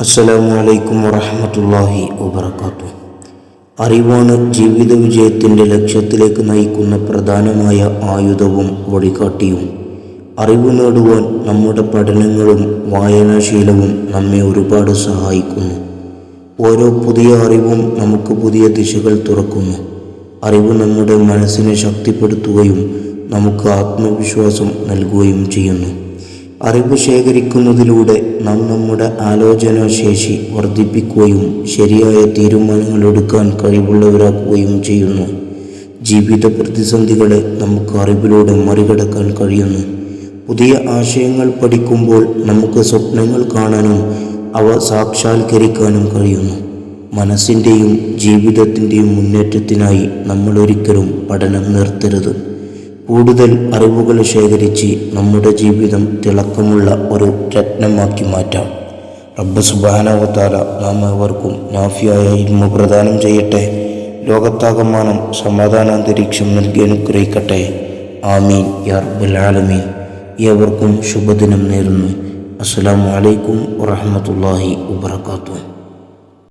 അസ്സലാമു അലൈക്കും വറഹ്മത്തുള്ളാഹി വബറകാതുഹു. അറിവാണ് ജീവിത വിജയത്തിൻ്റെ ലക്ഷ്യത്തിലേക്ക് നയിക്കുന്ന പ്രധാനമായ ആയുധവും വഴികാട്ടിയും. അറിവ് നേടുവാൻ നമ്മുടെ പഠനങ്ങളും വായനാശീലവും നമ്മെ ഒരുപാട് സഹായിക്കുന്നു. ഓരോ പുതിയ അറിവും നമുക്ക് പുതിയ ദിശകൾ തുറക്കുന്നു. അറിവ് നമ്മുടെ മനസ്സിനെ ശക്തിപ്പെടുത്തുകയും നമുക്ക് ആത്മവിശ്വാസം നൽകുകയും ചെയ്യുന്നു. അറിവ് ശേഖരിക്കുന്നതിലൂടെ നാം നമ്മുടെ ആലോചനാശേഷി വർദ്ധിപ്പിക്കുകയും ശരിയായ തീരുമാനങ്ങൾ എടുക്കാൻ കഴിവുള്ളവരാക്കുകയും ചെയ്യുന്നു. ജീവിത പ്രതിസന്ധികളെ നമുക്ക് അറിവിലൂടെ മറികടക്കാൻ കഴിയുന്നു. പുതിയ ആശയങ്ങൾ പഠിക്കുമ്പോൾ നമുക്ക് സ്വപ്നങ്ങൾ കാണാനും അവ സാക്ഷാത്കരിക്കാനും കഴിയുന്നു. മനസ്സിൻ്റെയും ജീവിതത്തിൻ്റെയും മുന്നേറ്റത്തിനായി നമ്മൾ ഒരിക്കലും പഠനം നിർത്തരുത്. കൂടുതൽ അറിവുകൾ ശേഖരിച്ച് നമ്മുടെ ജീവിതം തിളക്കമുള്ള ഒരു രത്നമാക്കി മാറ്റാം. റബ്ബ് സുബ്ഹാനഹു വ തആല നാം ഏവർക്കും നാഫിയായ ഇൽമു പ്രദാനം ചെയ്യട്ടെ. ലോകത്താകമാനം സമാധാനാന്തരീക്ഷം നൽകി അനുഗ്രഹിക്കട്ടെ. ആമീൻ യാ റബ്ബൽ ആലമീൻ. ഏവർക്കും ശുഭദിനം നേരുന്നു. അസ്സലാമു അലൈക്കും വറഹ്മത്തുള്ളാഹി വബറകാതുഹു.